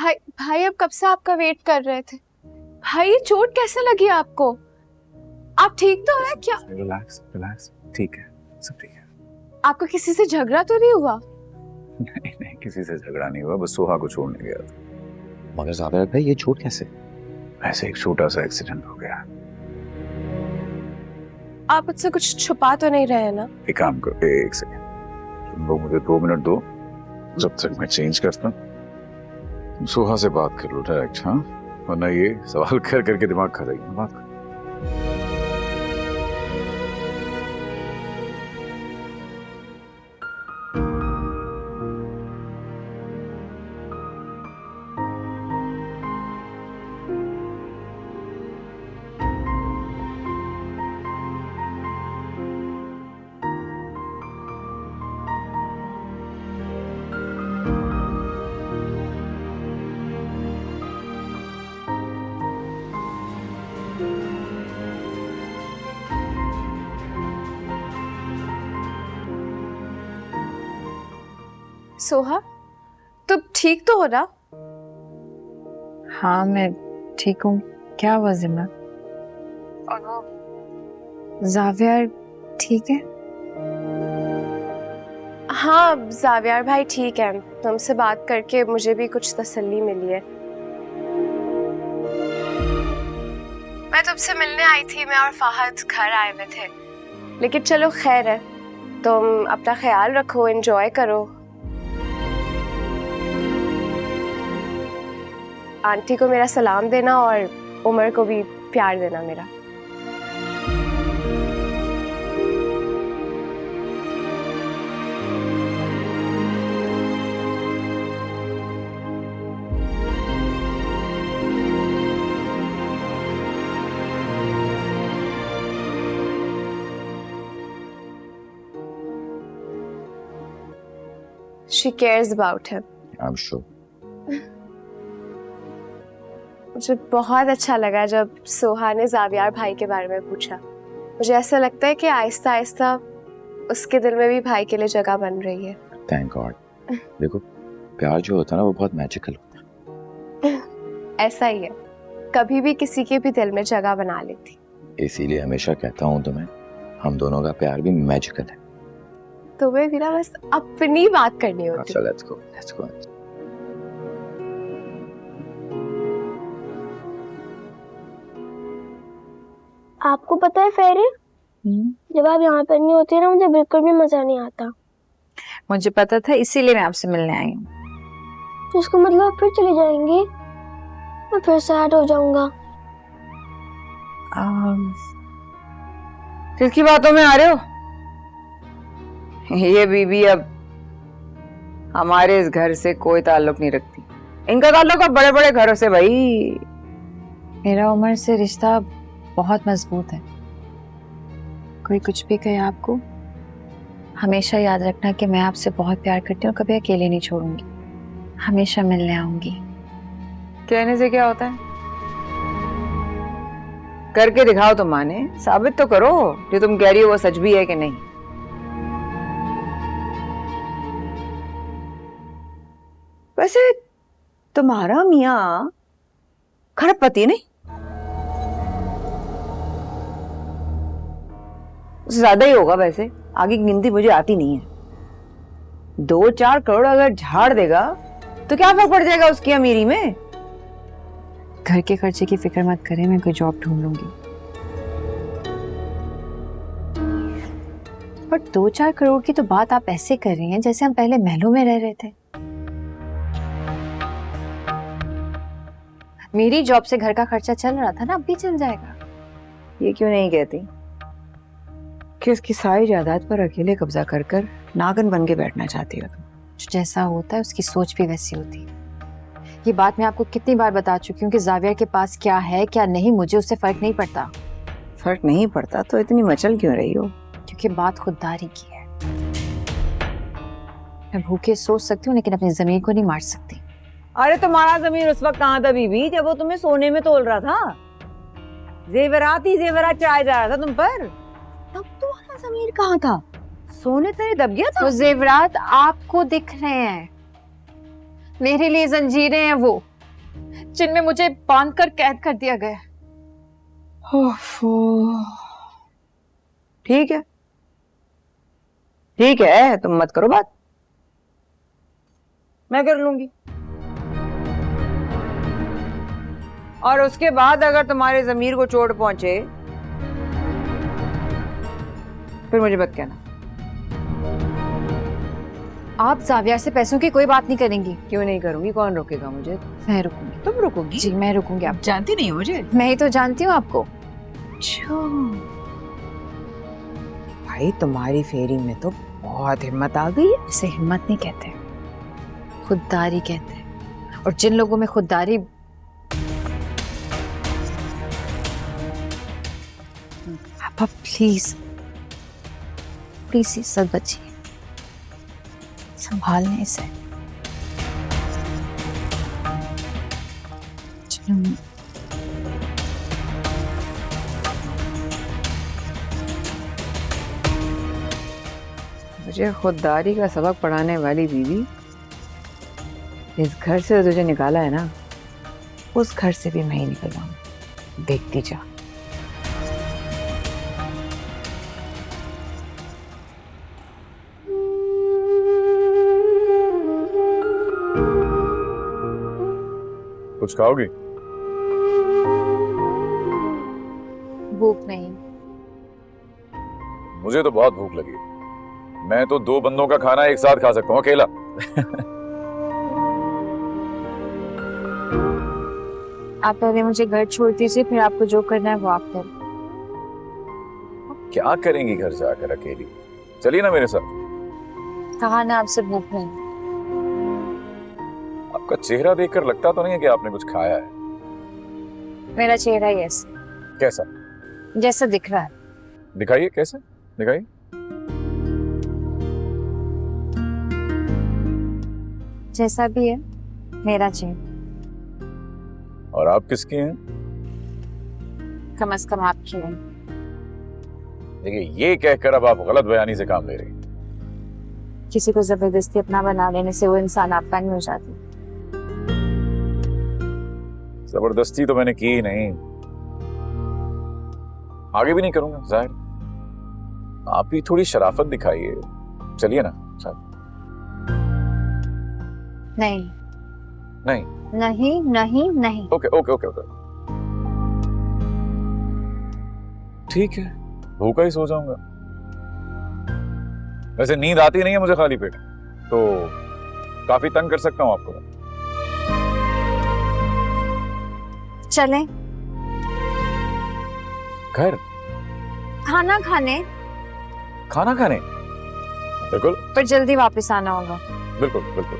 भाई भाई अब कब से आपका वेट कर रहे थे। भाई ये चोट कैसे लगी आपको? आप ठीक तो है क्या? रिलैक्स रिलैक्स, ठीक है, सब ठीक है। आपको किसी से झगड़ा तो नहीं हुआ? नहीं नहीं, किसी से झगड़ा नहीं हुआ, बस सोहा को छोड़ने गया था। मगर जावेद भाई ये चोट कैसे? ऐसे एक छोटा सा एक्सीडेंट हो गया। आप मुझसे कुछ छुपा तो नहीं रहे ना? एक काम करो, एक सेकंड, तुम लोग मुझे 2 मिनट दो, जब तक मैं चेंज करता हूँ। तुम सोहा से बात कर लो डायरेक्ट, हाँ? वरना ये सवाल कर करके दिमाग खा जाएगी। बात कर। सोहा, तुम ठीक तो हो ना? हाँ मैं ठीक हूँ। क्या हुआ जिम्मा? और वो जावियर ठीक है? हाँ जावियर भाई ठीक है। तुमसे बात करके मुझे भी कुछ तसल्ली मिली है। मैं तुमसे मिलने आई थी, मैं और फाहद घर आए हुए थे, लेकिन चलो खैर है। तुम अपना ख्याल रखो, एंजॉय करो। आंटी को मेरा सलाम देना और उमर को भी प्यार देना मेरा। She cares about him. I'm sure. मुझे बहुत अच्छा लगा जब सोहा ने जावियर भाई के बारे में पूछा। मुझे ऐसा लगता है कि आहिस्ता आहिस्ता उसके दिल में भी भाई के लिए जगह बन रही है। Thank God. देखो प्यार जो होता है ना वो बहुत मैजिकल होता है। ऐसा ही है, कभी भी किसी के भी दिल में जगह बना लेती। इसीलिए हमेशा कहता हूँ तुम्हें, हम दोनों का प्यार भी मैजिकल है। तुम्हें भी ना बस अपनी बात करनी होती। अच्छा let's go, let's go. आपको पता है फेरी, जब आप यहाँ पर नहीं होती है ना, मुझे बिल्कुल भी मजा नहीं आता। मुझे पता था, इसीलिए मैं आपसे मिलने आई हूँ। तो इसका मतलब आप फिर चली जाएंगी? मैं फिर सैड हो जाऊंगा। किसकी बातों में आ रहे हो? ये बीबी अब हमारे इस घर से कोई ताल्लुक नहीं रखती। इनका ताल्लुक अब बड़े बड़े घरों से। भाई मेरा उमर से रिश्ता बहुत मजबूत है। कोई कुछ भी कहे आपको, हमेशा याद रखना कि मैं आपसे बहुत प्यार करती हूँ, कभी अकेले नहीं छोड़ूंगी, हमेशा मिलने आऊंगी। कहने से क्या होता है? करके दिखाओ तो माने, साबित तो करो जो तुम कह रही हो वो सच भी है कि नहीं। वैसे तुम्हारा मियाँ खरबपति नहीं? ज्यादा ही होगा वैसे, आगे की गिनती मुझे आती नहीं है। 2-4 करोड़ अगर झाड़ देगा तो क्या फर्क पड़ जाएगा उसकी अमीरी में? घर के खर्चे की फिक्र मत करें, मैं कोई जॉब ढूंढ लूंगी। पर 2-4 करोड़ की तो बात आप ऐसे कर रही हैं जैसे हम पहले महलों में रह रहे थे। मेरी जॉब से घर का खर्चा चल रहा था ना, अब भी चल जाएगा। ये क्यों नहीं कहती कि उसकी सारी जायदाद पर अकेले कब्जा कर कर नागन बन के बैठना चाहती हो तुम? जैसा होता है उसकी सोच भी वैसी होती है। ये बात मैं आपको कितनी बार बता चुकी हूँ कि जावियर के पास क्या है क्या नहीं, मुझे उससे फर्क नहीं पड़ता। फर्क नहीं पड़ता तो इतनी मचल क्यों रही हो? क्योंकि बात खुददारी की है। मैं भूखे सोच सकती हूँ लेकिन अपनी जमीन को नहीं मार सकती। अरे तुम्हारा जमीन उस वक्त कहाँ था बीबी, जब वो तुम्हें सोने में तोल रहा था? जेवरात ही जेवरात चढ़ाया जा रहा था तुम पर, तब तुम्हारा जमीन कहाँ था? सोने तेरे दब गया था। तो जेवरात आपको दिख रहे हैं, मेरे लिए जंजीरें हैं वो। जिनमें मुझे बांध कर कैद कर दिया गया। ठीक है, ठीक है, तुम मत करो बात, मैं कर लूंगी। और उसके बाद अगर तुम्हारे जमीर को चोट पहुंचे फिर मुझे मत कहना। आप जावियर से पैसों की कोई बात नहीं करेंगी। क्यों नहीं करूंगी? कौन रोकेगा मुझे? मैं रुकूंगी। तुम रुकोगी? जी मैं रुकूंगी। आप जानती नहीं हो मुझे? मैं ही तो जानती हूँ आपको। भाई तुम्हारी फेरी में तो बहुत हिम्मत आ गई है। इसे हिम्मत नहीं कहते, खुददारी कहते हैं। और जिन लोगों में खुददारी, आप प्लीज प्लीज सब बचिए, संभालने इसे। चलो। मुझे खुददारी का सबक पढ़ाने वाली बीवी, इस घर से तुझे निकाला है ना, उस घर से भी मैं ही निकलवाऊंगी, देखती जा। कुछ खाओगी? भूख नहीं। मुझे तो बहुत भूख लगी। मैं तो 2 बंदों का खाना एक साथ खा सकता हूँ अकेला। आप पहले मुझे घर छोड़ दीजिए, फिर आपको जो करना है वो आप करें। क्या करेंगी घर जाकर अकेली? चलिए ना मेरे साथ। कहा ना आपसे भूख नहीं। आपका चेहरा देखकर लगता तो नहीं है कि आपने कुछ खाया है। मेरा चेहरा ही ऐसा कैसा? जैसा दिख रहा है। दिखाइए, कैसे दिखाइए। जैसा भी है मेरा चेहरा। और आप किसकी हैं? कम से कम आपकी है। देखिए, ये कहकर अब आप गलत बयानी से काम ले रही हैं। किसी को जबरदस्ती अपना बना लेने से वो इंसान आपका नहीं हो जाती। जबरदस्ती तो मैंने की ही नहीं, आगे भी नहीं करूंगा जाहिर। आप भी थोड़ी शराफत दिखाइए। चलिए ना साथ। नहीं नहीं नहीं नहीं नहीं। ओके ओके ओके ओके, ठीक है, भूखा ही सो जाऊंगा। वैसे नींद आती नहीं है मुझे खाली पेट, तो काफी तंग कर सकता हूँ आपको। चलें घर खाना खाने, खाना खाने? बिल्कुल पर जल्दी वापस आना होगा। बिल्कुल बिल्कुल।